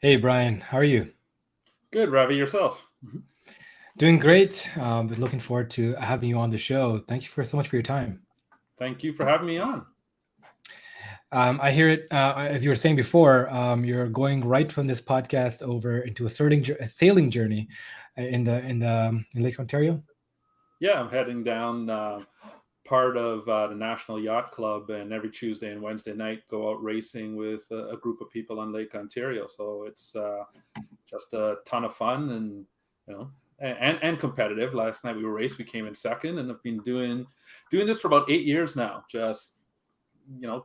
Hey Brian, how are you? Good, Ravi, yourself. Doing great. Been looking forward to having you on the show. Thank you for so much for your time. Thank you for having me on. I hear it as you were saying before. You're going right from this podcast over into a sailing journey in Lake Ontario. Yeah, I'm heading down part of the National Yacht Club, and every Tuesday and Wednesday night go out racing with a group of people on Lake Ontario. So it's just a ton of fun, and you know, and competitive. Last night we were raced, we came in second, and I've been doing this for about 8 years now. Just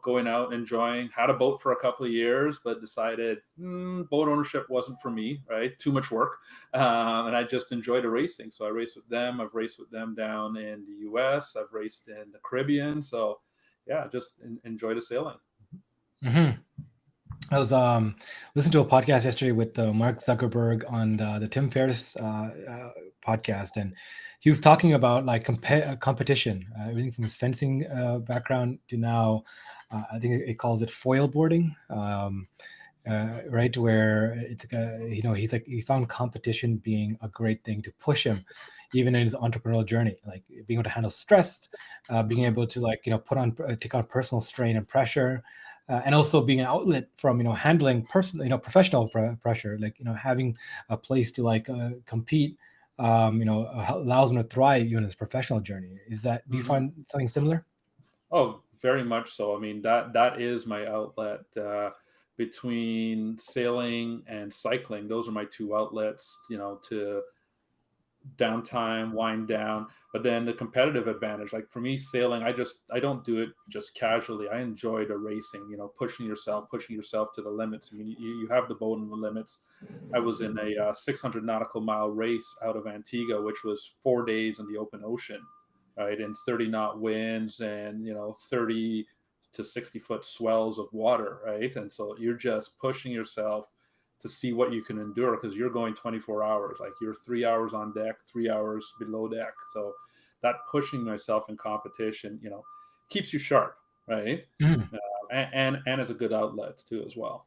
going out and enjoying. Had a boat for a couple of years, but decided boat ownership wasn't for me. Right, too much work, and I just enjoyed the racing. So I raced with them. I've raced with them down in the U.S. I've raced in the Caribbean. So yeah, just enjoy the sailing. hmm I was listening to a podcast yesterday with Mark Zuckerberg on the Tim Ferriss podcast, and he was talking about like competition, everything from his fencing background to now, I think it calls it foil boarding. Right, where it's he's like he found competition being a great thing to push him even in his entrepreneurial journey, like being able to handle stress, being able to like take on personal strain and pressure, and also being an outlet from handling personal professional pressure, like having a place to like compete, allows him to thrive even in his professional journey. Do you Mm-hmm. find something similar? Oh, very much so. I mean, that is my outlet. Between sailing and cycling, those are my two outlets. To downtime, wind down, but then the competitive advantage. Like for me, sailing, I don't do it just casually. I enjoy the racing. Pushing yourself to the limits. I mean, you have the boat and the limits. I was in a 600 nautical mile race out of Antigua, which was 4 days in the open ocean, right, and 30 knot winds, and 30 to 60-foot swells of water, right, and so you're just pushing yourself to see what you can endure, because you're going 24 hours, like you're 3 hours on deck, 3 hours below deck. So that pushing myself in competition keeps you sharp, right, Mhm. and as a good outlet too as well.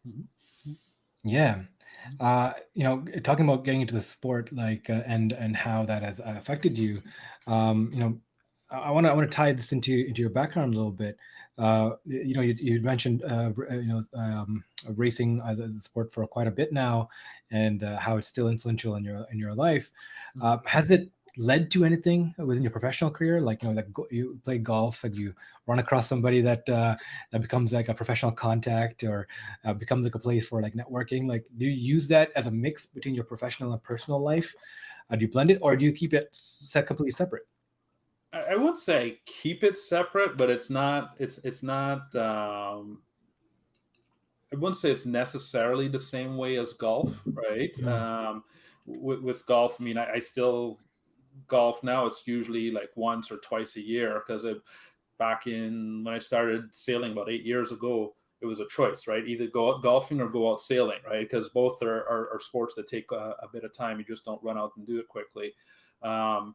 Yeah. Talking about getting into the sport, like, and how that has affected you. um, you know, I want to tie this into your background a little bit. You mentioned racing as a sport for quite a bit now, and how it's still influential in your life. Has it led to anything within your professional career? Like, like you play golf and you run across somebody that becomes like a professional contact, or becomes like a place for like networking. Like, do you use that as a mix between your professional and personal life? Do you blend it, or do you keep it completely separate? I would say keep it separate, but it's not. I wouldn't say it's necessarily the same way as golf, right? Mm. With golf, I mean, I still golf now. It's usually like once or twice a year, because back in when I started sailing about 8 years ago, it was a choice, right? Either go out golfing or go out sailing, right? Because both are sports that take a bit of time. You just don't run out and do it quickly. Um,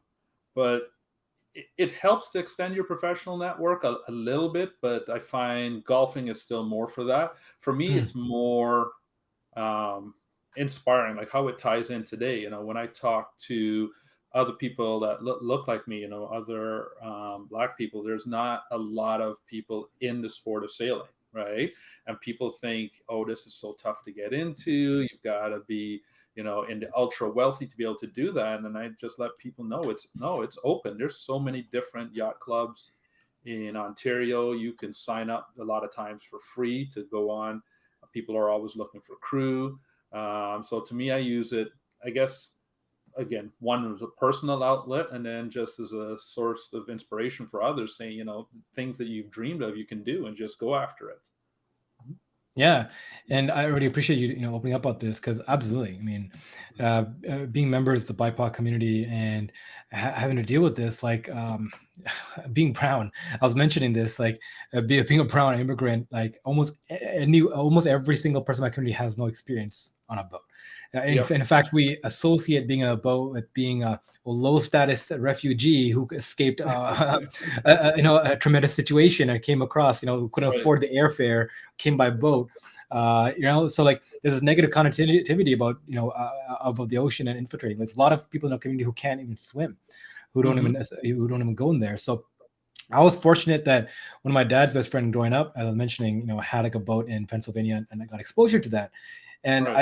but it helps to extend your professional network a little bit, but I find golfing is still more for that. For me, Mm. it's more um, inspiring, like how it ties in today. When I talk to other people that look like me, other Black people, there's not a lot of people in the sport of sailing, right? And people think, oh, this is so tough to get into. You've got to be in the ultra wealthy to be able to do that. And I just let people know it's open. There's so many different yacht clubs in Ontario. You can sign up a lot of times for free to go on. People are always looking for crew. So to me, I use it, I guess, again, one as a personal outlet, and then just as a source of inspiration for others, saying, things that you've dreamed of, you can do, and just go after it. Yeah, and I really appreciate you, opening up about this, because absolutely, I mean, being members of the BIPOC community and having to deal with this, like, being brown. I was mentioning this, like, being a brown immigrant, like almost every single person in my community has no experience on a boat, Yep. In fact, we associate being in a boat with being a low status refugee who escaped, a tremendous situation and came across, who couldn't Right. afford the airfare, came by boat. So like there's this negative connotativity about, of the ocean and infiltrating. There's a lot of people in our community who can't even swim, Hmm. who don't even go in there. So I was fortunate that one of my dad's best friend growing up, as I was mentioning, had like a boat in Pennsylvania, and I got exposure to that. And Right.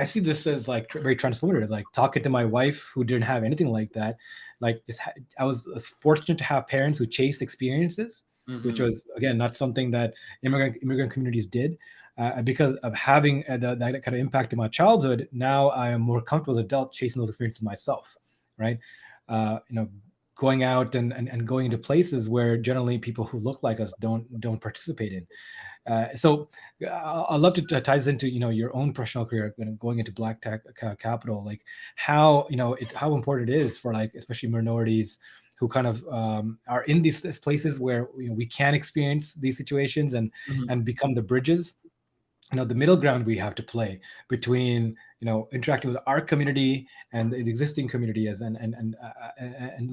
I see this as like very transformative. Like talking to my wife who didn't have anything like that, like I was fortunate to have parents who chased experiences, which Hmm. was again not something that immigrant communities did. Because of having that kind of impact in my childhood, now I am more comfortable as an adult chasing those experiences myself, right? Uh, you know, Going out and going into places where generally people who look like us don't participate in. So I love to tie this into your own professional career, going into Black Tech Capital, like how how important it is for like especially minorities who kind of are in these places where we can experience these situations Hmm. and become the bridges, the middle ground we have to play between interacting with our community and the existing community as and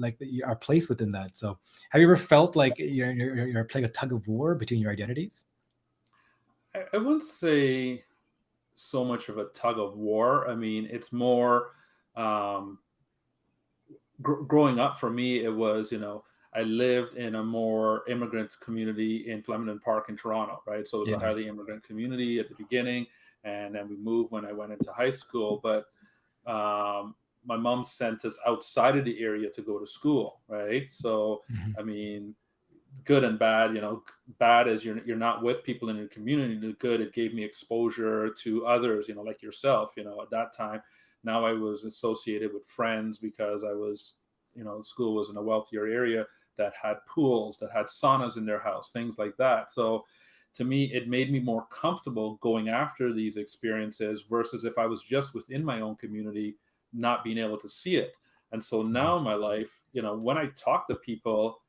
like our place within that. So have you ever felt like you're playing a tug of war between your identities? I wouldn't say so much of a tug of war. I mean, it's more um, growing up for me. It was, I lived in a more immigrant community in Flemington Park in Toronto, right? So it was a Yeah. highly immigrant community at the beginning, and then we moved when I went into high school. But my mom sent us outside of the area to go to school, right? So, Mhm. I mean, good and bad. Bad is you're not with people in your community. The good, it gave me exposure to others, like yourself. At that time, now I was associated with friends because I was, school was in a wealthier area that had pools, that had saunas in their house, things like that. So to me, it made me more comfortable going after these experiences versus if I was just within my own community, not being able to see it. And so now in my life, when I talk to people,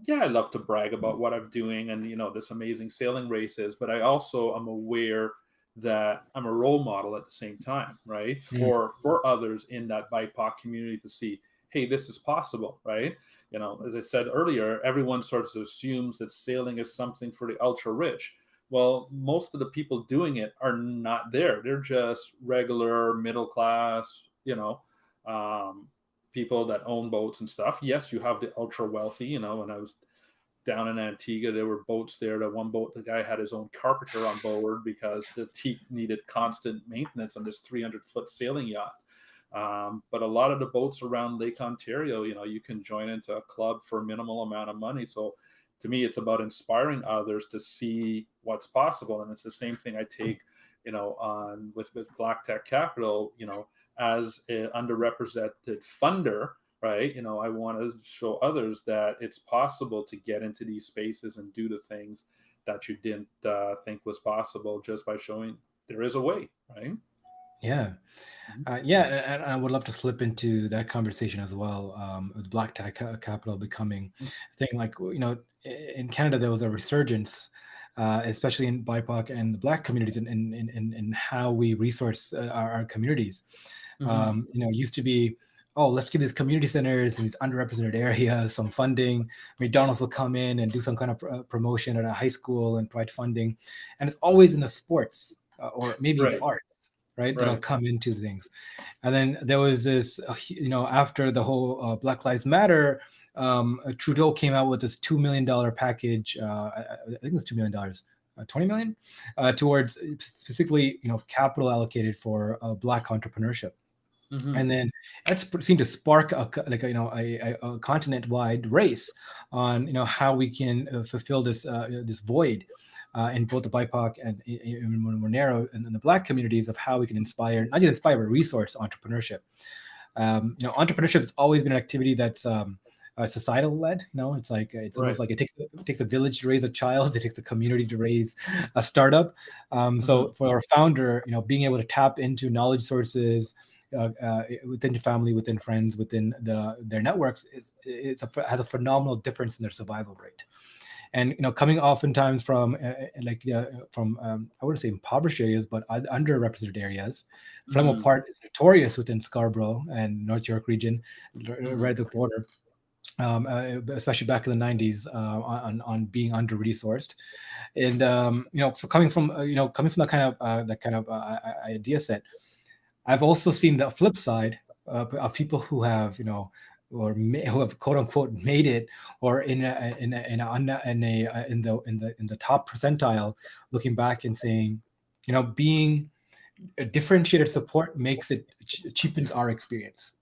yeah, I love to brag about what I'm doing and this amazing sailing races, but I also am aware that I'm a role model at the same time, right? Mm. For others in that BIPOC community to see, hey, this is possible, right? As I said earlier, everyone sort of assumes that sailing is something for the ultra rich. Well, most of the people doing it are not there. They're just regular middle class, um, people that own boats and stuff. Yes, you have the ultra wealthy, when I was down in Antigua, there were boats there. That one boat, the guy had his own carpenter on board because the teak needed constant maintenance on this 300-foot sailing yacht. But a lot of the boats around Lake Ontario, you can join into a club for a minimal amount of money. So to me, it's about inspiring others to see what's possible. And it's the same thing I take, on with BlackTech Capital, as an underrepresented funder, right? I want to show others that it's possible to get into these spaces and do the things that you didn't think was possible just by showing there is a way, right? Yeah. Mhm. Yeah, and I would love to flip into that conversation as well, with Black Tech Capital becoming a thing. Like, in Canada, there was a resurgence, especially in BIPOC and the Black communities, in how we resource our communities. Mhm. Used to be, oh, let's give these community centers in these underrepresented areas some funding. McDonald's will come in and do some kind of promotion at a high school and provide funding, and it's always in the sports, or maybe the Right, arts, right? That'll right. come into things. And then there was this, after the whole Black Lives Matter, Trudeau came out with this $2 million package. I think it was $2 million, 20 million, towards specifically, capital allocated for Black entrepreneurship. Mhm. And then that's seemed to spark a continent-wide race on how we can fulfill this void in both the BIPOC and even more narrow in the Black communities, of how we can inspire, not just inspire, but resource entrepreneurship. Entrepreneurship has always been an activity that's societal led. It's like it's almost Right. like it takes a village to raise a child. It takes a community to raise a startup. Mhm. So for our founder, being able to tap into knowledge sources within the family, within friends, within their networks has a phenomenal difference in their survival rate. And coming oftentimes from from I wouldn't say impoverished areas, but underrepresented areas. Flemo Mm-hmm. Park is notorious within Scarborough and North York region, right Mm-hmm. at the border, especially back in the 90s, on being under resourced. And so coming from that kind of idea set, I've also seen the flip side of people who have, who have quote unquote made it, or in the top percentile, looking back and saying, being a differentiated support makes it cheapens our experience,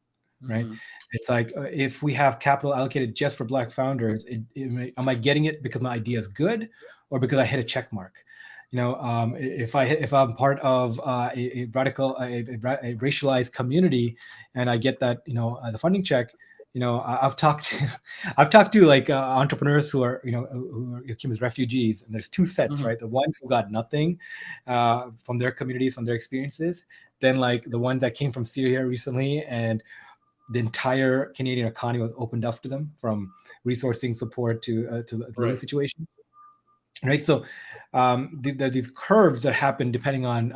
right? Mm-hmm. It's like, if we have capital allocated just for Black founders, am I getting it because my idea is good, or because I hit a check mark? If I'm part of a radical, a racialized community, and I get that, the funding check, I've talked to, I've talked to like entrepreneurs who are, who came as refugees, and there's two sets, Mm-hmm. right? The ones who got nothing from their communities, from their experiences, then like the ones that came from Syria recently, and the entire Canadian economy was opened up to them, from resourcing support to living Right. situation, right? So there are these curves that happen depending on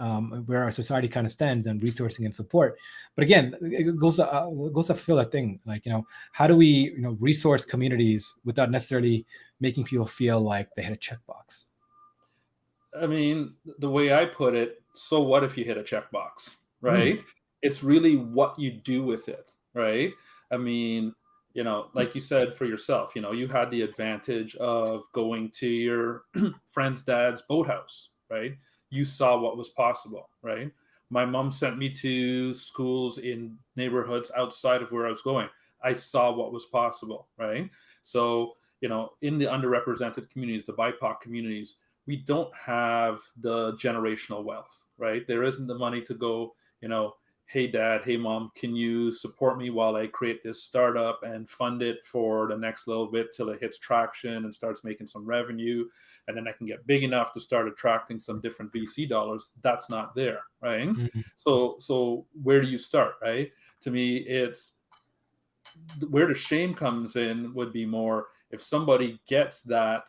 where our society kind of stands and resourcing and support. But again, it goes to fulfill that thing, like, how do we, resource communities without necessarily making people feel like they had a checkbox? I mean, the way I put it, so what if you hit a checkbox, Mm, right? It's really what you do with it, right? I mean, like you said for yourself, you had the advantage of going to your friend's dad's boathouse, right? You saw what was possible, right? My mom sent me to schools in neighborhoods outside of where I was going. I saw what was possible, right? So, in the underrepresented communities, the BIPOC communities, we don't have the generational wealth, right? There isn't the money to go, hey dad, hey mom, can you support me while I create this startup and fund it for the next little bit till it hits traction and starts making some revenue, and then I can get big enough to start attracting some different VC dollars. That's not there, right? mm, So where do you start, right? To me, it's where the shame comes in would be more if somebody gets that,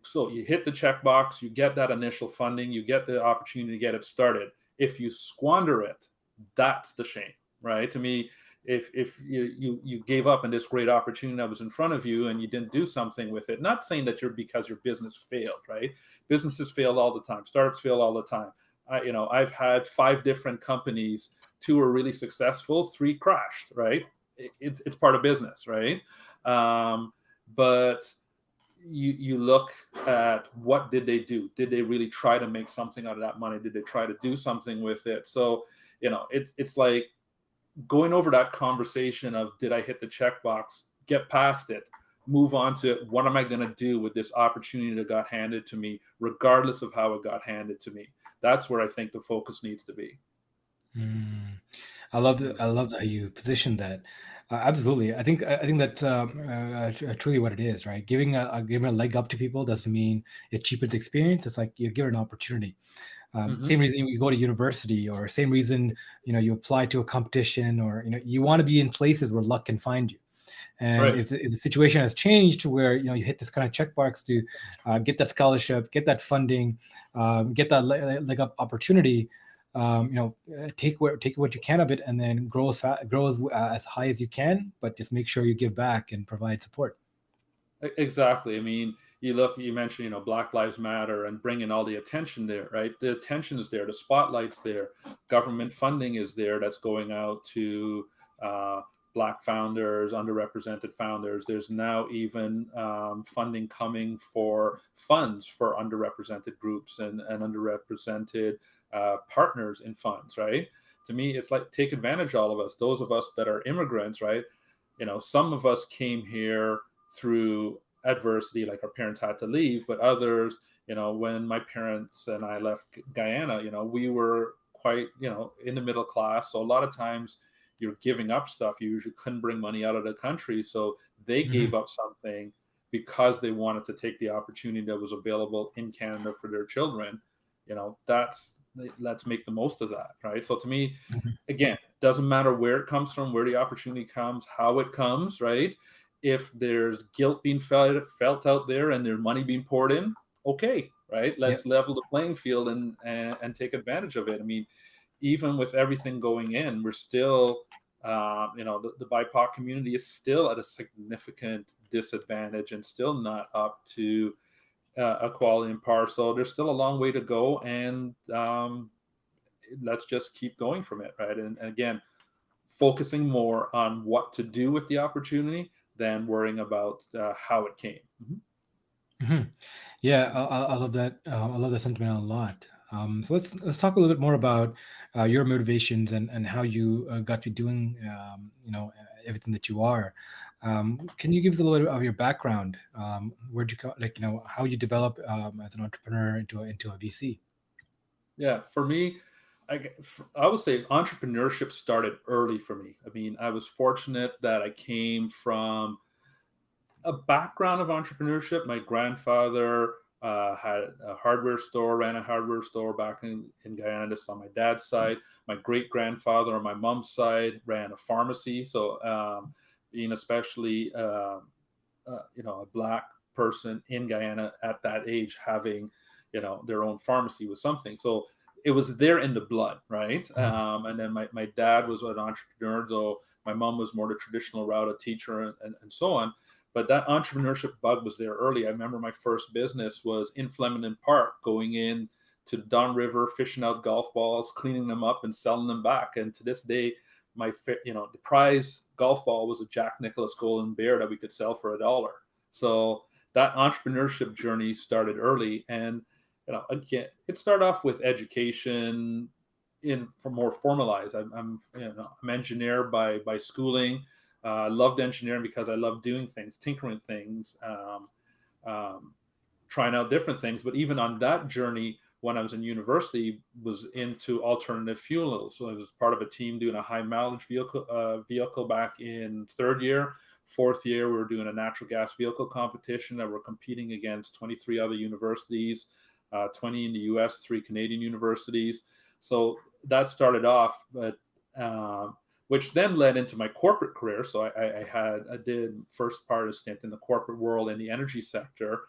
so you hit the checkbox, you get that initial funding, you get the opportunity to get it started. If you squander it, that's the shame, right? To me, if you gave up on this great opportunity that was in front of you and you didn't do something with it, not saying that you're because your business failed, right? Businesses fail all the time, startups fail all the time. I've had 5 different companies, 2 are really successful, 3 crashed, right? It's part of business, right? But you look at what did they do? Did they really try to make something out of that money? Did they try to do something with it? So, it's like going over that conversation of did I hit the checkbox, get past it, move on to what am I going to do with this opportunity that got handed to me, regardless of how it got handed to me. That's where I think the focus needs to be. mm. Mm-hmm. I love how you position that. Absolutely, I think that's truly what it is, right? Giving a leg up to people doesn't mean it cheapens the experience. It's like you give it an opportunity. Mm-hmm. Same reason you go to university, or same reason you apply to a competition, or you want to be in places where luck can find you. And Right. if the situation has changed to where you hit this kind of checkbox to get that scholarship, get that funding, get that leg up opportunity, take what you can of it, and then grow as high as you can. But just make sure you give back and provide support. Exactly. I mean, you mentioned, Black Lives Matter and bringing all the attention there, right? The attention is there, the spotlight's there, government funding is there that's going out to uh, Black founders, underrepresented founders. There's now even funding coming for funds for underrepresented groups and underrepresented partners in funds, right? To me, it's like take advantage of all of us, those of us that are immigrants, right? Some of us came here through adversity, like our parents had to leave, but others, when my parents and I left Guyana, we were quite, in the middle class. So a lot of times you're giving up stuff. You usually couldn't bring money out of the country. So they Mhm. gave up something because they wanted to take the opportunity that was available in Canada for their children. That's let's make the most of that, right? So to me, Mhm. again, doesn't matter where it comes from, where the opportunity comes, how it comes, right? If there's guilt being felt out there and there's money being poured in, okay, right? Yep. Let's level the playing field and take advantage of it. I mean, even with everything going in, we're still, the BIPOC community is still at a significant disadvantage and still not up to equality and par. So there's still a long way to go, and let's just keep going from it, right? And again, focusing more on what to do with the opportunity than worrying about how it came. Mhm. Yeah, I love that. I love that sentiment a lot. So let's talk a little bit more about your motivations and how you got to doing everything that you are. Can you give us a little bit of your background? Where'd you go? Like how you develop as an entrepreneur into a VC? Yeah, for me, I would say entrepreneurship started early for me. I mean, I was fortunate that I came from a background of entrepreneurship. My grandfather had a hardware store, ran a hardware store back in Guyana. This is on my dad's side. My great grandfather on my mom's side ran a pharmacy. So, being especially a black person in Guyana at that age, having their own pharmacy was something. So it was there in the blood, right? Mhm. And then my dad was an entrepreneur, though my mom was more the traditional route, a teacher, and so on. But that entrepreneurship bug was there early. I remember my first business was in Flemington Park, going in to Don River, fishing out golf balls, cleaning them up, and selling them back. And to this day, the prize golf ball was a Jack Nicklaus Golden Bear that we could sell for $1. So that entrepreneurship journey started early, and again, it started off with education in for more formalized. I'm engineer by schooling. Loved engineering because I love doing things, tinkering things, um, trying out different things. But even on that journey, when I was in university, was into alternative fuels. So I was part of a team doing a high mileage vehicle back in third year. Fourth year, we were doing a natural gas vehicle competition that we're competing against 23 other universities, 20 in the US, 3 Canadian universities. So that started off, but which then led into my corporate career. So I did first part of stint in the corporate world in the energy sector,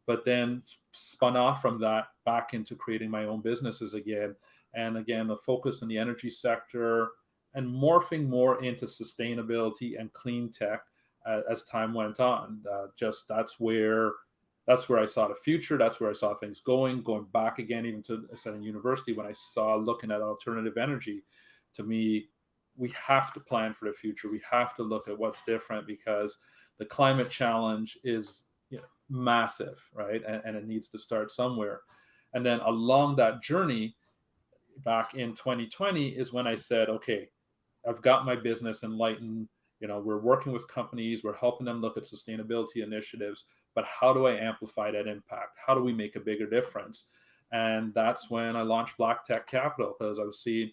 but then spun off from that back into creating my own businesses again. And again, the focus in the energy sector and morphing more into sustainability and clean tech as time went on. Just that's where I saw the future. That's where I saw things going back again, even to I said in university when I saw looking at alternative energy. To me, we have to plan for the future. We have to look at what's different because the climate challenge is massive, right? And it needs to start somewhere. And then along that journey, back in 2020, is when I said, okay, I've got my business Enlighten. We're working with companies, we're helping them look at sustainability initiatives, but how do I amplify that impact? How do we make a bigger difference? And that's when I launched BlackTech Capital, because I was seeing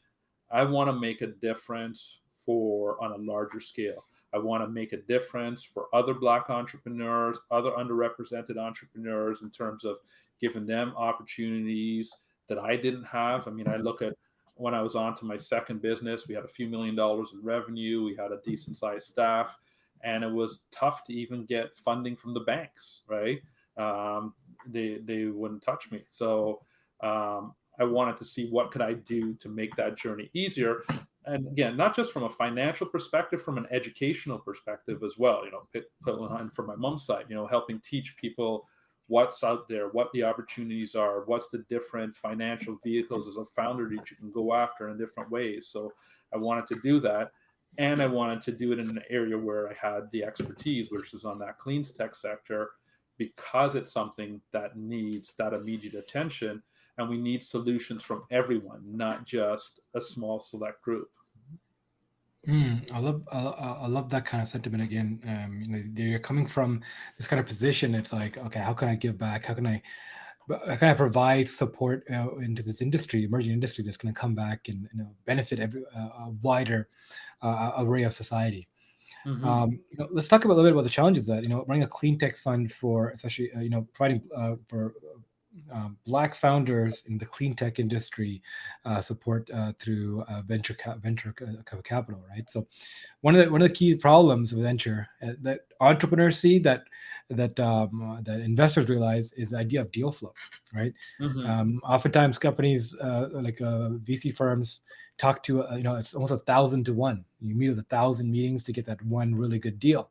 I want to make a difference for on a larger scale. I want to make a difference for other Black entrepreneurs, other underrepresented entrepreneurs, in terms of giving them opportunities that I didn't have. I mean, I look at when I was on to my second business, we had a few $1 million in revenue, we had a decent sized staff, and it was tough to even get funding from the banks, right? They wouldn't touch me. So I wanted to see what could I do to make that journey easier. And again, not just from a financial perspective, from an educational perspective as well. Put on from my mom's side, helping teach people what's out there, what the opportunities are, what's the different financial vehicles as a founder that you can go after in different ways. So I wanted to do that. And I wanted to do it in an area where I had the expertise, which is on that clean tech sector, because it's something that needs that immediate attention. And we need solutions from everyone, not just a small select group. I love that kind of sentiment again. You're coming from this kind of position. It's like, okay, how can I give back? How can I provide support into this industry, emerging industry that's going to come back and benefit a wider array of society. Mm-hmm. Let's talk about a little bit about the challenges that running a clean tech fund for, especially providing for Black founders in the clean tech industry support through venture capital, right? So one of the key problems with venture that entrepreneurs see, that investors realize, is the idea of deal flow, right? Hmm. Oftentimes companies like VC firms talk to it's almost 1,000 to 1. You meet with 1,000 meetings to get that one really good deal,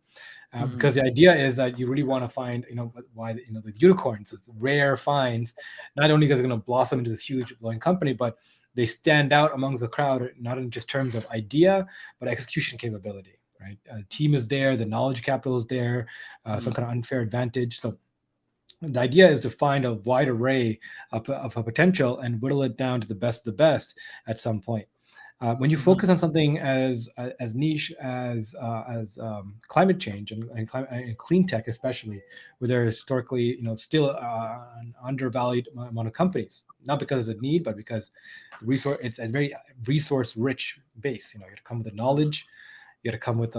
because Hmm. the idea is that you really want to find, why, the unicorns, it's rare finds. Not only because they're going to blossom into this huge blowing company, but they stand out amongst the crowd, not in just terms of idea, but execution capability, right? Team is there, the knowledge capital is there, some Hmm. kind of unfair advantage. So the idea is to find a wide array of a potential and whittle it down to the best of the best at some point. When you Hmm. focus on something as niche as climate change and clean tech, especially, where there's historically, still an undervalued amount of companies, not because it's a need, but because it's a very resource rich base. You got to come with the knowledge, you got to come with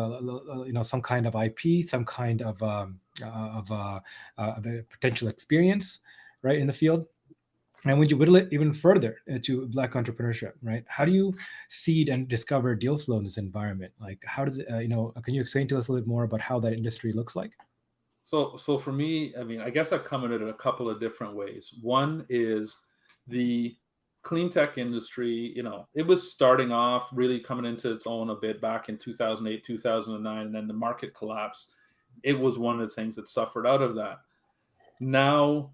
some kind of IP, some kind of a potential experience, right, in the field. And when you whittle it even further to Black entrepreneurship, right? How do you seed and discover deal flow in this environment? Like, how does it, can you explain to us a little bit more about how that industry looks like? So for me, I mean, I guess I've come at it a couple of different ways. One is the clean tech industry. It was starting off really coming into its own a bit back in 2008, 2009, and then the market collapse. It was one of the things that suffered out of that. Now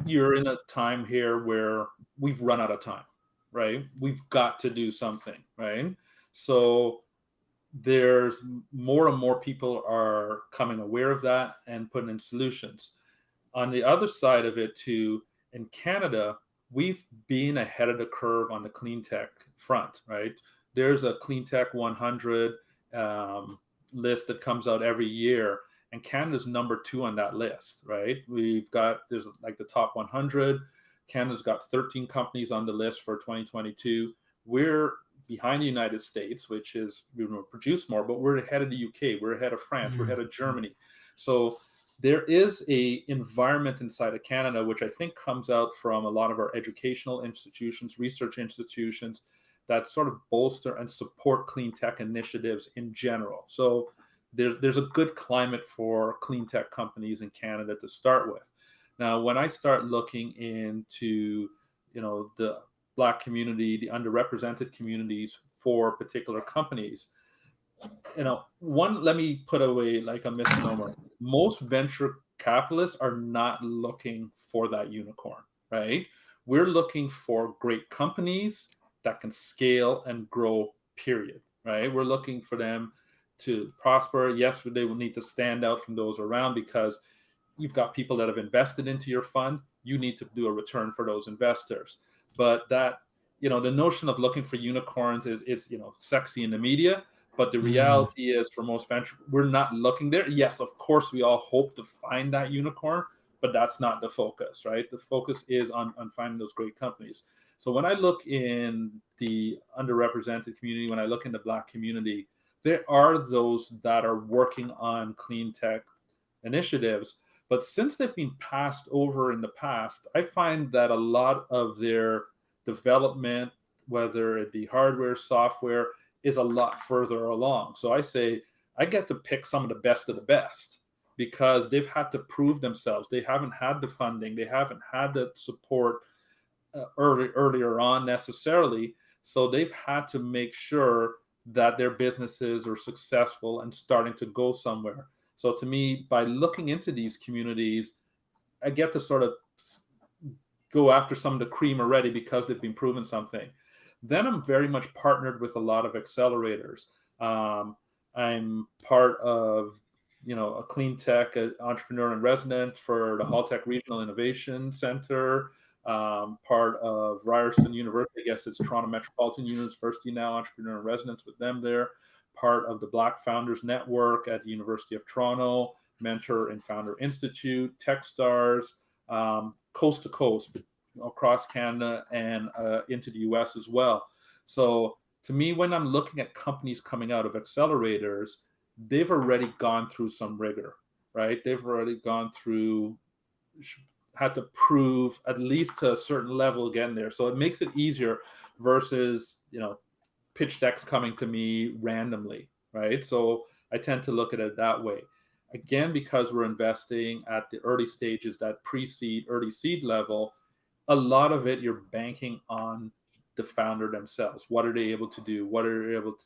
you're in a time here where we've run out of time, right? We've got to do something, right? So there's more and more people are coming aware of that and putting in solutions. On the other side of it too, in Canada, we've been ahead of the curve on the clean tech front, right? There's a clean tech 100 list that comes out every year, and Canada's number 2 on that list, right? There's like the top 100. Canada's got 13 companies on the list for 2022. We're behind the United States, which is, produce more, but we're ahead of the UK, we're ahead of France, we're Mm. ahead of Germany. So there is a environment inside of Canada, which I think comes out from a lot of our educational institutions, research institutions, that sort of bolster and support clean tech initiatives in general. So there's a good climate for clean tech companies in Canada to start with. Now, when I start looking into, the Black community, the underrepresented communities for particular companies, one, let me put away like a misnomer. Most venture capitalists are not looking for that unicorn, right? We're looking for great companies that can scale and grow, period, right? We're looking for them to prosper. Yes, they will need to stand out from those around, because you've got people that have invested into your fund. You need to do a return for those investors. But that, the notion of looking for unicorns is sexy in the media, but the Mm. reality is, for most venture, we're not looking there. Yes, of course, we all hope to find that unicorn, but that's not the focus, right? The focus is on finding those great companies. So when I look in the underrepresented community, when I look in the Black community, there are those that are working on clean tech initiatives. But since they've been passed over in the past, I find that a lot of their development, whether it be hardware, software, is a lot further along. So I say I get to pick some of the best of the best, because they've had to prove themselves. They haven't had the funding, they haven't had the support earlier on necessarily. So they've had to make sure that their businesses are successful and starting to go somewhere. So to me, by looking into these communities, I get to sort of go after some of the cream already, because they've been proven something. Then I'm very much partnered with a lot of accelerators. I'm part of, a clean tech entrepreneur in resident for the Hall Tech Regional Innovation Center. Part of Ryerson University, I guess it's Toronto Metropolitan University now, entrepreneur in residence with them there. Part of the Black Founders Network at the University of Toronto, Mentor and Founder Institute, Techstars, coast to coast, across Canada and into the US as well. So to me, when I'm looking at companies coming out of accelerators, they've already gone through some rigor, right? They've already gone through had to prove at least to a certain level getting there. So it makes it easier versus, pitch decks coming to me randomly, right? So I tend to look at it that way. Again, because we're investing at the early stages, that pre-seed, early seed level, a lot of it you're banking on the founder themselves. What are they able to do? What are they able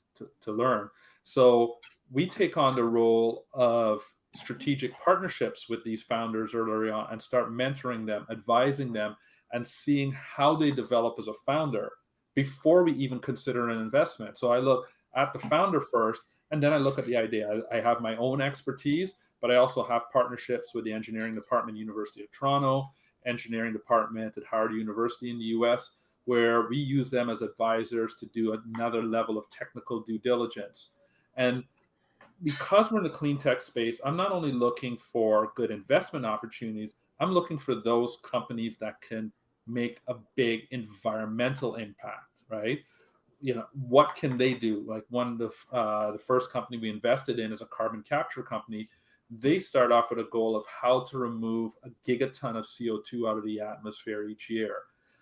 to learn? So we take on the role of strategic partnerships with these founders early on and start mentoring them, advising them, and seeing how they develop as a founder before we even consider an investment. So I look at the founder first, and then I look at the idea. I have my own expertise, but I also have partnerships with the engineering department, University of Toronto, engineering department at Howard University in the US, where we use them as advisors to do another level of technical due diligence. And because we're in the clean tech space, I'm not only looking for good investment opportunities, I'm looking for those companies that can make a big environmental impact, right? What can they do? Like one of the first company we invested in is a carbon capture company. They start off with a goal of how to remove a gigaton of CO2 out of the atmosphere each year.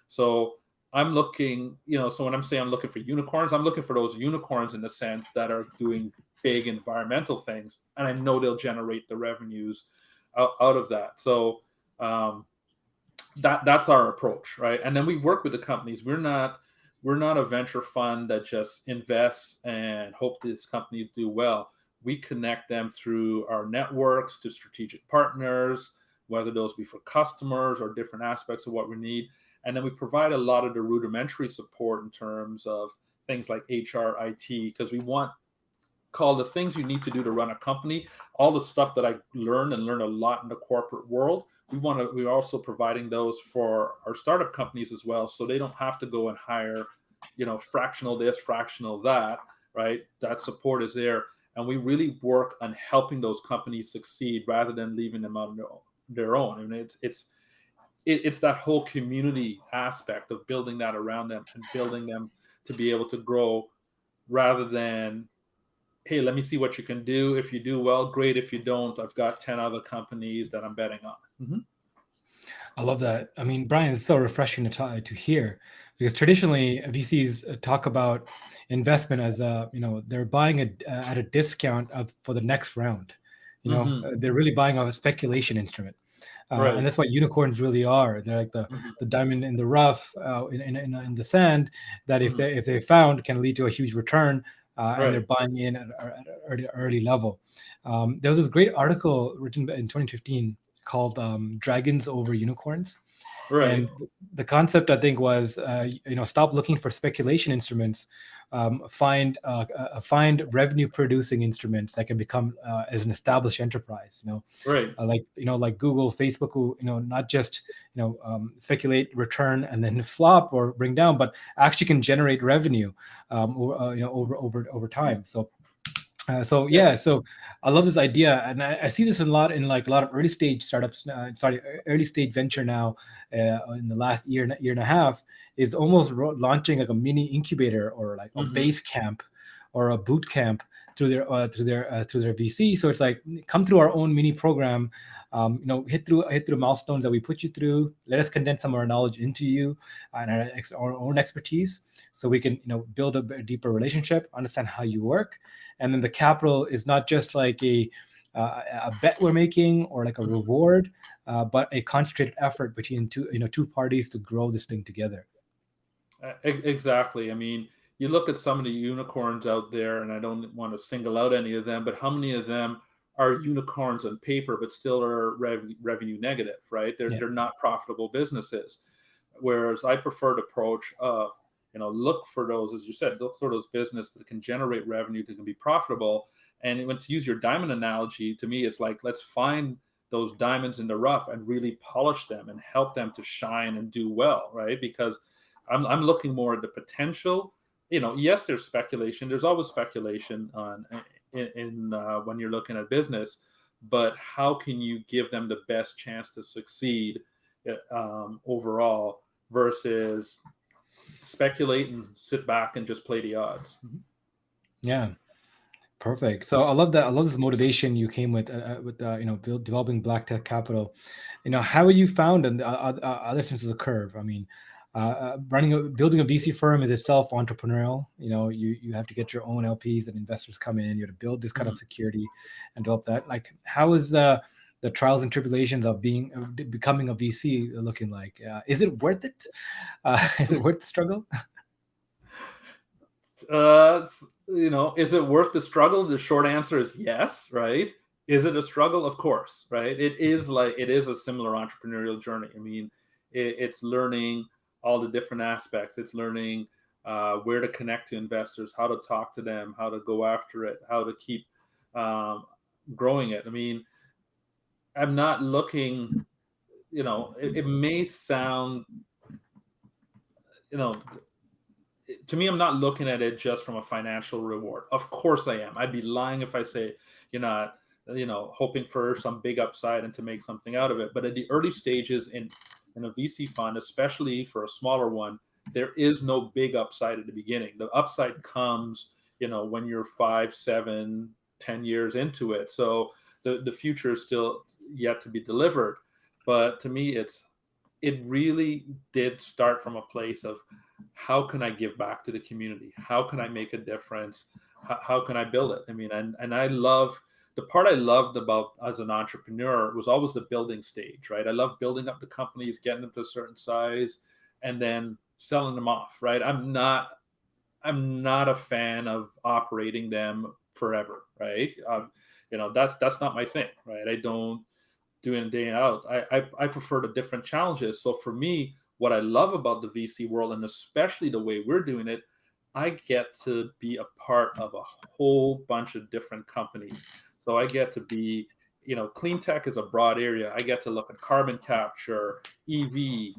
So I'm looking, so when I'm saying I'm looking for unicorns, I'm looking for those unicorns in the sense that are doing big environmental things, and I know they'll generate the revenues out of that. So that's our approach, right? And then we work with the companies. We're not a venture fund that just invests and hope these companies do well. We connect them through our networks to strategic partners, whether those be for customers or different aspects of what we need. And then we provide a lot of the rudimentary support in terms of things like HR, IT, because we want call the things you need to do to run a company, all the stuff that I learned a lot in the corporate world. We're also providing those for our startup companies as well, so they don't have to go and hire, fractional this, fractional that, right? That support is there, and we really work on helping those companies succeed rather than leaving them on their own. I mean, it's that whole community aspect of building that around them and building them to be able to grow, rather than, hey, let me see what you can do. If you do well, great. If you don't, I've got 10 other companies that I'm betting on. Mm-hmm. I love that. I mean, Bryan, it's so refreshing to hear, because traditionally VCs talk about investment as they're buying at a discount for the next round. They're really buying off a speculation instrument. Right. And that's what unicorns really are. They're like the diamond in the rough, in the sand, that if they found can lead to a huge return, and they're buying in at an early level. There was this great article written in 2015 called "Dragons Over Unicorns." Right. And the concept, I think, was stop looking for speculation instruments, find revenue producing instruments that can become as an established enterprise. Right. Like Google, Facebook, who not just speculate, return, and then flop or bring down, but actually can generate revenue over time. So I love this idea, and I see this a lot in like a lot of early stage startups. Early stage venture now, in the last year and a half, is almost launching like a mini incubator or like a base camp or a boot camp through their VC. So it's like, come through our own mini program, hit through the milestones that we put you through. Let us condense some of our knowledge into you and our own expertise, so we can build a deeper relationship, understand how you work. And then the capital is not just like a bet we're making or like a reward, but a concentrated effort between two parties to grow this thing together. Exactly. I mean, you look at some of the unicorns out there, and I don't want to single out any of them, but how many of them are unicorns on paper but still are revenue negative, right? They're not profitable businesses. Whereas I prefer the approach of, look for those, as you said, look for those businesses that can generate revenue, that can be profitable. And when to use your diamond analogy, to me, it's like, let's find those diamonds in the rough and really polish them and help them to shine and do well, right? Because I'm looking more at the potential. Yes, there's speculation. There's always speculation in when you're looking at business, but how can you give them the best chance to succeed overall, versus speculate and sit back and just play the odds. Yeah. Perfect. So I love that. I love this motivation you came with developing BlackTech Capital. How you found on the other sides of the curve? I mean, building a VC firm is itself entrepreneurial. You have to get your own LPs and investors come in. You have to build this kind of Mhm. security and develop that. Like, how is the trials and tribulations of becoming a VC looking like? Is it worth it? Is it worth the struggle? Is it worth the struggle? The short answer is yes, right? Is it a struggle? Of course, right? It is a similar entrepreneurial journey. I mean, it's learning all the different aspects. It's learning where to connect to investors, how to talk to them, how to go after it, how to keep um, growing it. I mean, I'm not looking. It may sound, you know, to me, I'm not looking at it just from a financial reward. Of course I am. I'd be lying if I say you're not, hoping for some big upside and to make something out of it. But at the early stages in a VC fund, especially for a smaller one, there is no big upside at the beginning. The upside comes, when you're 5, 7, 10 years into it. So the future is still yet to be delivered. But to me, it really did start from a place of how can I give back to the community? How can I make a difference? How can I build it? I mean, and I love the part I loved about as an entrepreneur was always the building stage, right? I love building up the companies, getting them to a certain size, and then selling them off, right? I'm not a fan of operating them forever, right? That's not my thing, right? I don't do it day out. I prefer the different challenges. So for me, what I love about the VC world, and especially the way we're doing it, I get to be a part of a whole bunch of different companies. So I get to be, clean tech is a broad area. I get to look at carbon capture, EV,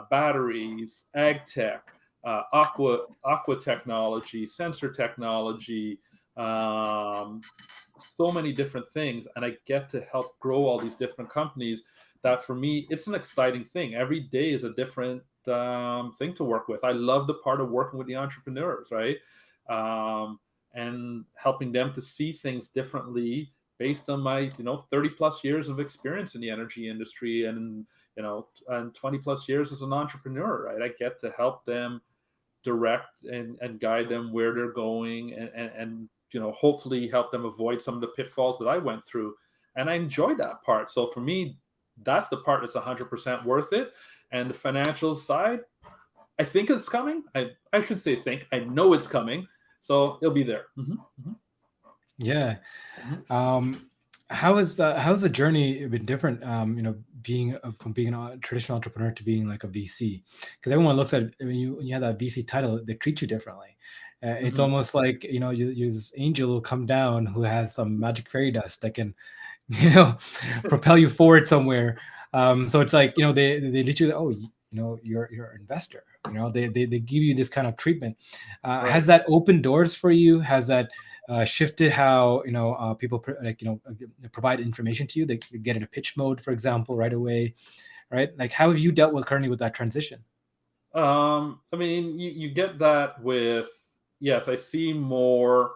batteries, ag tech, aqua technology, sensor technology, um, so many different things, and I get to help grow all these different companies. That for me, it's an exciting thing. Every day is a different thing to work with. I love the part of working with the entrepreneurs, right? And helping them to see things differently based on my 30 plus years of experience in the energy industry, and 20 plus years as an entrepreneur, right? I get to help them direct and guide them where they're going, and hopefully help them avoid some of the pitfalls that I went through. And I enjoy that part. So for me, that's the part that's 100% worth it. And the financial side, I think it's coming. I should say think. I know it's coming. So it'll be there. Yeah. Mhm. Um, how's the journey been different? Being from being a traditional entrepreneur to being like a VC, because everyone looks at when you have that VC title, they treat you differently. It's Mhm. almost like this angel will come down who has some magic fairy dust that can propel you forward somewhere. So it's like they literally, oh, you're an investor. They give you this kind of treatment. Has Right. that opened doors for you? Has that shifted how people provide information to you? They get into pitch mode, for example, right away, right? Like, how have you dealt with currently with that transition? I mean, you get that with, yes, I see more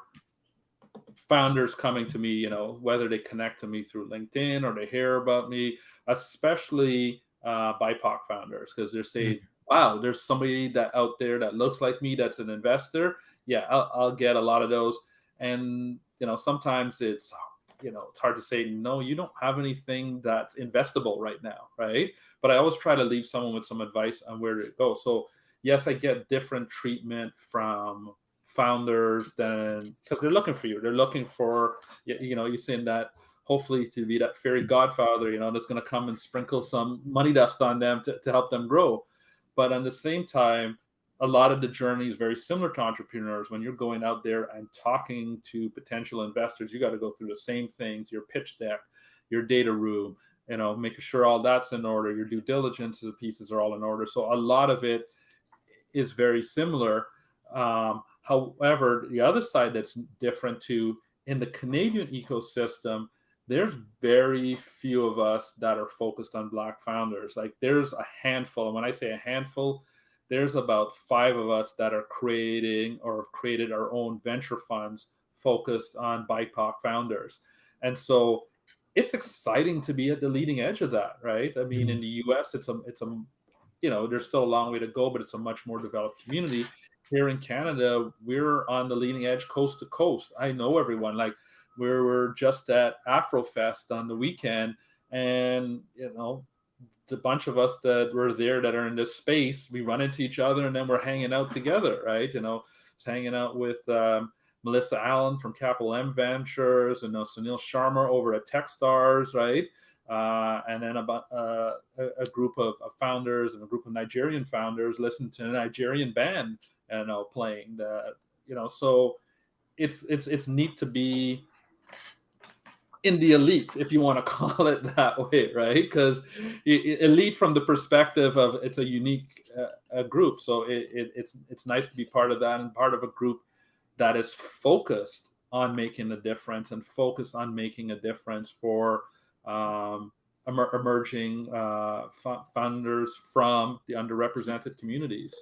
founders coming to me, whether they connect to me through LinkedIn or they hear about me, especially BIPOC founders, because they're saying, Mm. wow, there's somebody that out there that looks like me that's an investor. Yeah, I'll get a lot of those. And, sometimes it's hard to say, no, you don't have anything that's investable right now, right? But I always try to leave someone with some advice on where to go. So, yes, I get different treatment from founders than, because they're looking for you. They're looking for, you're saying that hopefully to be that fairy godfather, that's going to come and sprinkle some money dust on them to help them grow. But at the same time, a lot of the journey is very similar to entrepreneurs. When you're going out there and talking to potential investors, you got to go through the same things: your pitch deck, your data room, making sure all that's in order, your due diligence pieces are all in order. So a lot of it is very similar. However, the other side that's different too, in the Canadian ecosystem, there's very few of us that are focused on Black founders. Like, there's a handful. And when I say a handful, there's about 5 of us that are creating or have created our own venture funds focused on BIPOC founders. And so it's exciting to be at the leading edge of that, right? I mean, Mhm. in the US, it's a there's still a long way to go, but it's a much more developed community. Here in Canada, we're on the leading edge, coast to coast. I know everyone. Like we're just at Afrofest on the weekend, and the bunch of us that were there that are in this space, we run into each other, and then we're hanging out together, right? It's hanging out with Melissa Allen from Capital M Ventures, and Sunil Sharma over at TechStars, right? And then about a group of founders and a group of Nigerian founders listen to a Nigerian band, playing that. So it's neat to be in the elite, if you want to call it that way, right? Because elite from the perspective of it's a unique group, so it's nice to be part of that and part of a group that is focused on making a difference and focused on making a difference for emerging founders from the underrepresented communities.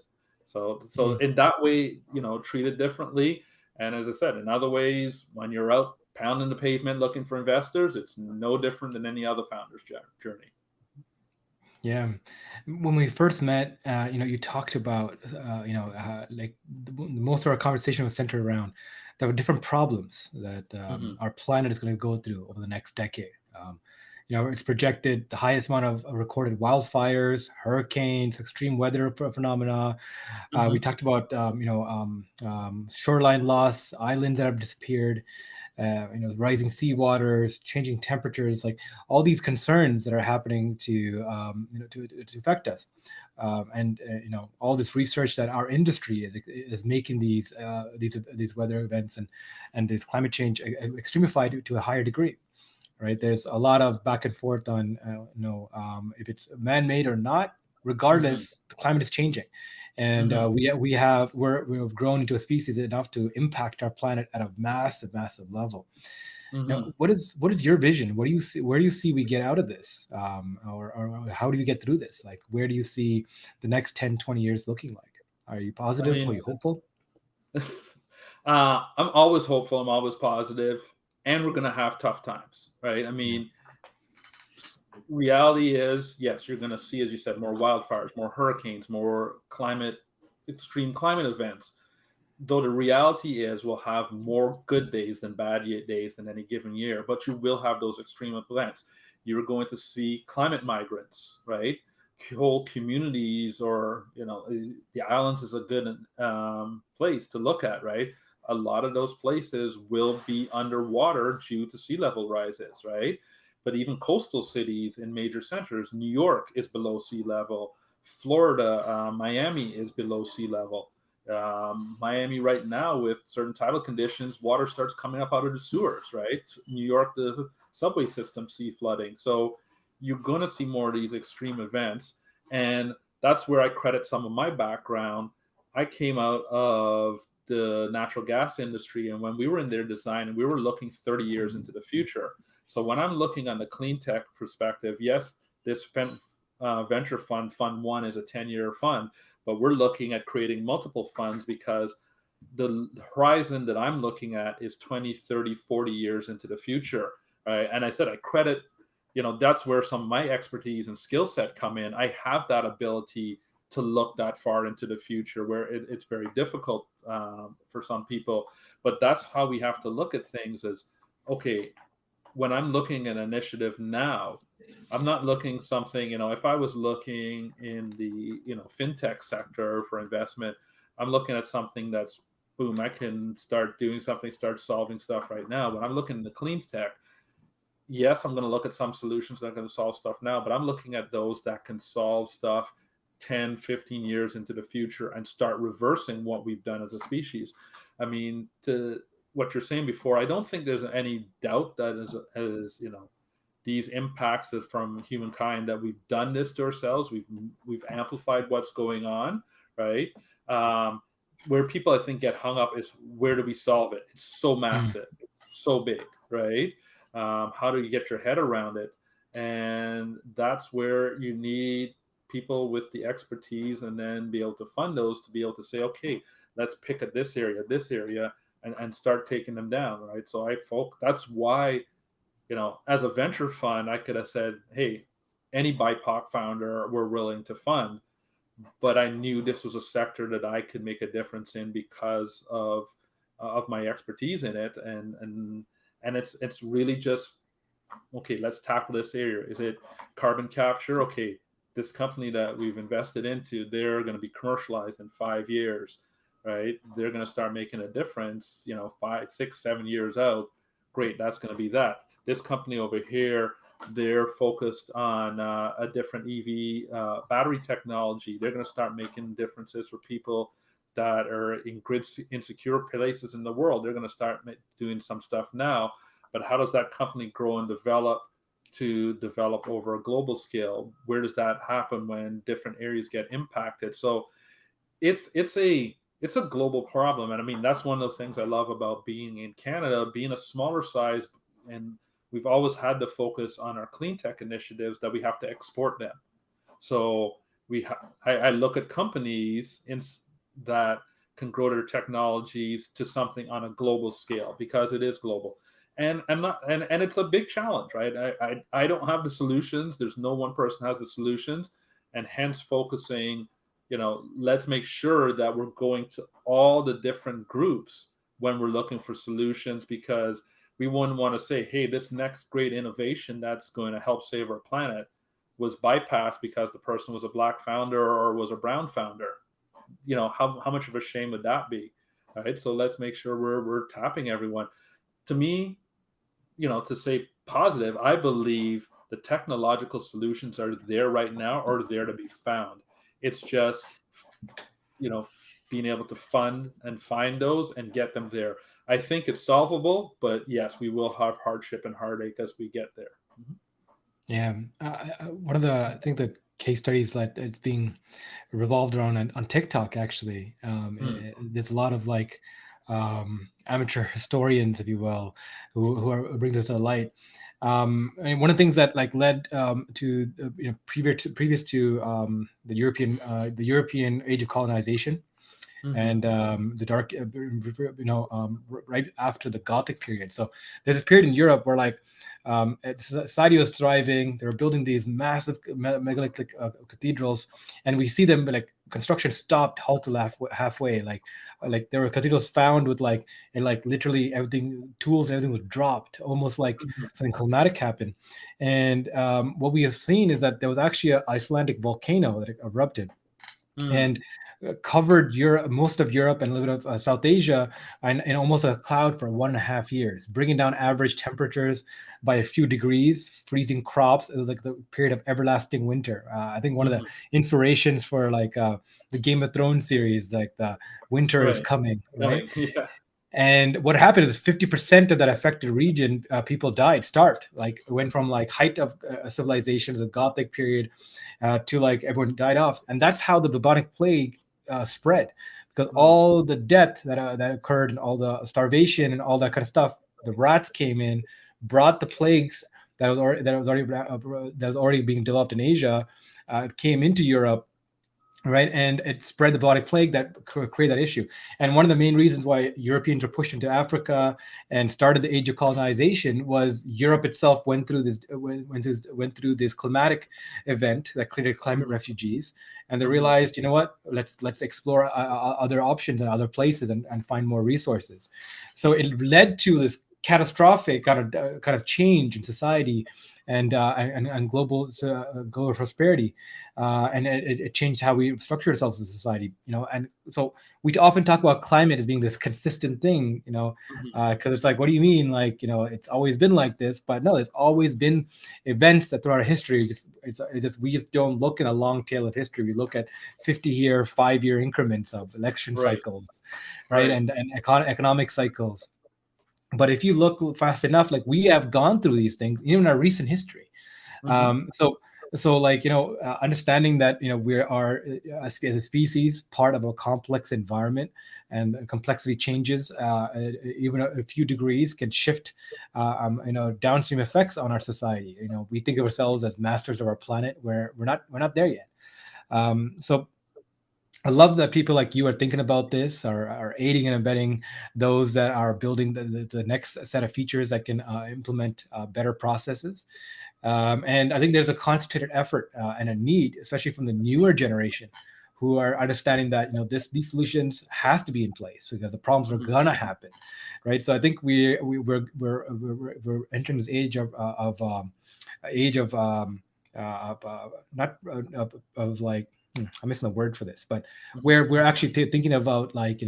So Mm. in that way, treat it differently. And as I said, in other ways, when you're out pounding the pavement looking for investors, it's no different than any other founder's journey. Yeah, when we first met, you talked about, like most of our conversation was centered around there were different problems that Mm-hmm. our planet is going to go through over the next decade. It's projected the highest amount of recorded wildfires, hurricanes, extreme weather phenomena. We Mm-hmm. talked about, shoreline loss, islands that have disappeared, rising sea waters, changing temperatures, like all these concerns that are happening to affect us, and all this research that our industry is making these weather events and this climate change extremified to a higher degree. Right, there's a lot of back and forth on if it's man-made or not. Mm-hmm. Regardless, the climate is changing, and Mm-hmm. we've grown into a species enough to impact our planet at a massive level. Now, Mm-hmm. what is your vision? What do you see? Where do you see we get out of this, or how do you get through this? Like, where do you see the next 10, 20 years looking like? Are you I positive? Are mean, you hopeful? I'm always hopeful. I'm always positive, and we're gonna have tough times, right? I Yeah. mean, reality is, yes, you're gonna see, as you said, more wildfires, more hurricanes, more extreme climate events. Though the reality is, we'll have more good days than bad days than any given year, but you will have those extreme events. You're going to see climate migrants, right? Whole communities, or the islands is a good place to look at, right? A lot of those places will be underwater due to sea level rises, right? But even coastal cities in major centers, New York is below sea level, Florida, Miami is below sea level. Miami right now, with certain tidal conditions, water starts coming up out of the sewers, right? New York, the subway system sea flooding. So you're going to see more of these extreme events. And that's where I credit some of my background. I came out of the natural gas industry, and when we were in their design, and we were looking 30 years into the future. So when I'm looking on the Cleantech perspective, yes, this venture fund one, is a 10-year fund, but we're looking at creating multiple funds because the horizon that I'm looking at is 20, 30, 40 years into the future. Right? And I said, I credit, that's where some of my expertise and skill set come in. I have that ability to look that far into the future, where it's very difficult for some people. But that's how we have to look at things as, okay, when I'm looking at an initiative now, I'm not looking something, if I was looking in the, fintech sector for investment, I'm looking at something that's boom, I can start doing something, start solving stuff right now. When I'm looking at the clean tech, yes, I'm going to look at some solutions that are going to solve stuff now, but I'm looking at those that can solve stuff 10, 15 years into the future and start reversing what we've done as a species. I mean, to what you're saying before, I don't think there's any doubt that as these impacts from humankind, that we've done this to ourselves. We've amplified what's going on, right? Where people, I think, get hung up is, where do we solve it? It's so Mm. massive, it's so big, right? How do you get your head around it? And that's where you need people with the expertise, and then be able to fund those, to be able to say, okay, let's pick at this area, and start taking them down, right? So that's why, as a venture fund, I could have said, hey, any BIPOC founder we're willing to fund, but I knew this was a sector that I could make a difference in because of my expertise in it, and it's really just, okay, let's tackle this area. Is it carbon capture? Okay, this company that we've invested into, they're going to be commercialized in 5 years, right? They're going to start making a difference, 5, 6, 7 years out. Great, that's going to be that. This company over here, they're focused on a different EV battery technology. They're going to start making differences for people that are in grid insecure places in the world. They're going to start doing some stuff now. But how does that company grow and develop to develop over a global scale? Where does that happen when different areas get impacted? So it's a global problem, and I mean that's one of those things I love about being in Canada, being a smaller size, and we've always had to focus on our clean tech initiatives that we have to export them. So I look at companies that can grow their technologies to something on a global scale because it is global. And it's a big challenge, right? I don't have the solutions. There's no one person has the solutions, and hence focusing, let's make sure that we're going to all the different groups when we're looking for solutions, because we wouldn't want to say, hey, this next great innovation that's going to help save our planet was bypassed because the person was a Black founder or was a brown founder. How much of a shame would that be? All right. So let's make sure we're tapping everyone. To me, to say positive, I believe the technological solutions are there right now or there to be found. It's just, being able to fund and find those and get them there. I think it's solvable, but yes, we will have hardship and heartache as we get there. Mm-hmm. Yeah, one of I think the case studies that it's being revolved around on TikTok actually. There's a lot of like amateur historians, if you will, who bring this to light. I mean, one of the things that like led to previous to the European age of colonization. Mm-hmm. And the dark, right after the Gothic period. So there's this period in Europe where like society was thriving. They were building these massive megalithic cathedrals, and we see them like construction stopped, halted halfway. Like there were cathedrals found with like literally everything, tools and everything was dropped, almost like something climatic happened. And what we have seen is that there was actually an Icelandic volcano that erupted. And covered Europe, most of Europe, and a little bit of South Asia, in almost a cloud for 1.5 years, bringing down average temperatures by a few degrees, freezing crops. It was like the period of everlasting winter. I think one of the inspirations for like the Game of Thrones series, like the winter is coming, right? Yeah. And what happened is 50% of that affected region, people died, starved. Like it went from like height of civilization, the Gothic period, to like everyone died off. And that's how the bubonic plague spread, because all the death that occurred and all the starvation and all that kind of stuff, the rats came in, brought the plagues that was already being developed in Asia, came into Europe. Right, and it spread the bubonic plague that created that issue. And one of the main reasons why Europeans were pushed into Africa and started the age of colonization was Europe itself went through this climatic event that created climate refugees, and they realized, you know what, let's explore other options and other places and find more resources. So it led to this catastrophic kind of change in society and global prosperity, and it changed how we structure ourselves as a society. And so we often talk about climate as being this consistent thing, because it's like, what do you mean? Like, it's always been like this, but no, there's always been events that throughout our history. We just don't look in a long tail of history. We look at 50-year, 5-year increments of election cycles, right? And economic cycles. But if you look fast enough, like we have gone through these things even in our recent history. So like, understanding that, we are as a species part of a complex environment, and the complexity changes, even a few degrees can shift, downstream effects on our society. We think of ourselves as masters of our planet, where we're not there yet. So I love that people like you are thinking about this, are aiding and abetting those that are building the next set of features that can implement better processes. And I think there's a concentrated effort and a need, especially from the newer generation, who are understanding that these solutions has to be in place because the problems are Mhm. gonna happen, right? So I think we're entering this age of not of like I'm missing the word for this, but Mhm. where we're actually thinking about like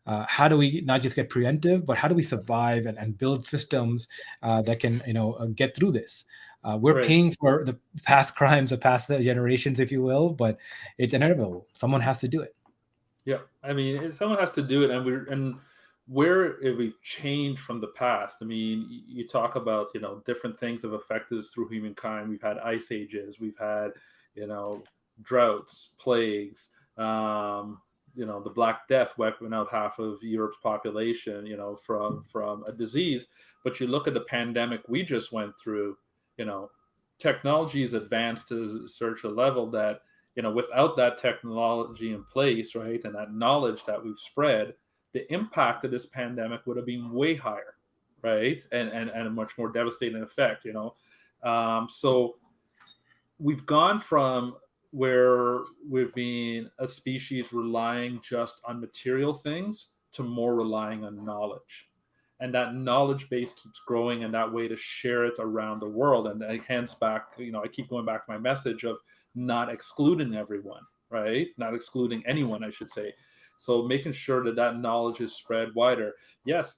how do we not just get preemptive, but how do we survive and build systems that can get through this. We're Right. paying for the past crimes of past generations, if you will, but it's inevitable. Someone has to do it. Yeah, I mean, someone has to do it, and where have we changed from the past? I mean, you talk about different things have affected us through humankind. We've had ice ages, we've had you know droughts, plagues. Um, the Black Death wiping out half of Europe's population. From a disease. But you look at the pandemic we just went through. You know, technology is advanced to such a level that without that technology in place, right, and that knowledge that we've spread, the impact of this pandemic would have been way higher, right, and a much more devastating effect. So we've gone from where we've been a species relying just on material things to more relying on knowledge. And that knowledge base keeps growing, and that way to share it around the world. And hence back, I keep going back to my message of not excluding everyone, right? Not excluding anyone, I should say. So making sure that that knowledge is spread wider. Yes,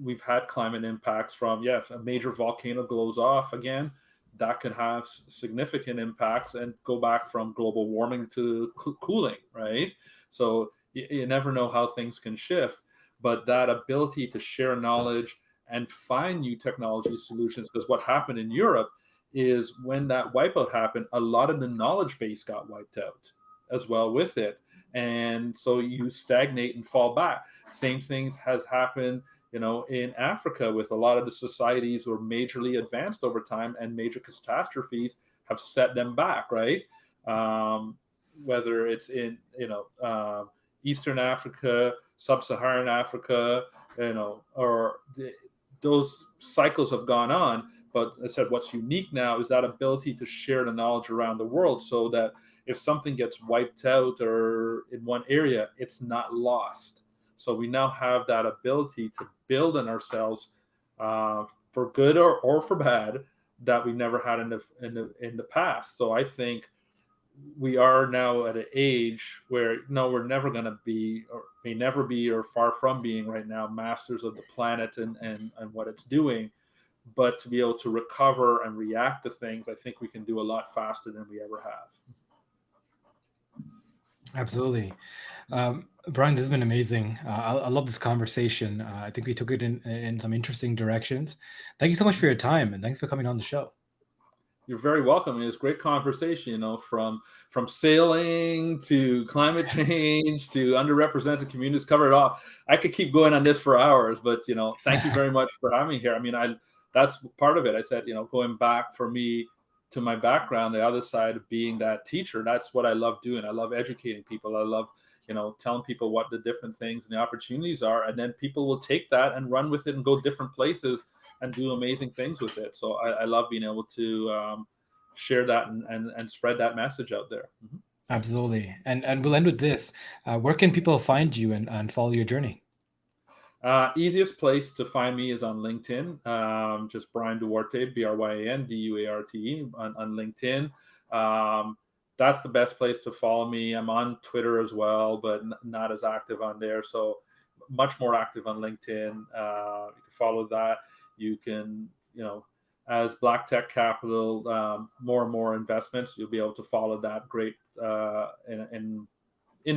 we've had climate impacts from, yeah, if a major volcano goes off again, that could have significant impacts and go back from global warming to cooling, right? So you never know how things can shift, but that ability to share knowledge and find new technology solutions, because what happened in Europe is when that wipeout happened, a lot of the knowledge base got wiped out as well with it. And so you stagnate and fall back. Same things has happened in Africa, with a lot of the societies were majorly advanced over time, and major catastrophes have set them back, right? Um, whether it's in, Eastern Africa, Sub-Saharan Africa, or those cycles have gone on. But I said, what's unique now is that ability to share the knowledge around the world, so that if something gets wiped out or in one area, it's not lost. So we now have that ability to build on ourselves, for good or for bad, that we never had in the past. So I think we are now at an age where, no, we're never going to be, or may never be, or far from being right now, masters of the planet and what it's doing. But to be able to recover and react to things, I think we can do a lot faster than we ever have. Absolutely. Brian, this has been amazing. I love this conversation. I think we took it in some interesting directions. Thank you so much for your time, and thanks for coming on the show. You're very welcome. It was a great conversation, from sailing to climate change to underrepresented communities, covered it all. I could keep going on this for hours, but thank you very much for having me here. I mean, that's part of it. I said, going back for me to my background, the other side of being that teacher, that's what I love doing. I love educating people. I love, telling people what the different things and the opportunities are, and then people will take that and run with it and go different places and do amazing things with it. So I love being able to share that and spread that message out there. Mm-hmm. Absolutely. And we'll end with this. Where can people find you and follow your journey? Easiest place to find me is on LinkedIn. Just Bryan Duarte, Bryan Duarte on LinkedIn. That's the best place to follow me. I'm on Twitter as well, but not as active on there. So much more active on LinkedIn. You can follow that. You can, as BlackTech Capital, more and more investments, you'll be able to follow that great in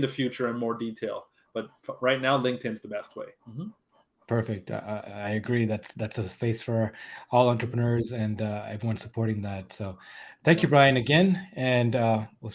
the future in more detail. But right now, LinkedIn's the best way. Mm-hmm. Perfect. I agree. That's a space for all entrepreneurs and everyone supporting that. So, thank you, Okay. Brian, again, and we'll see.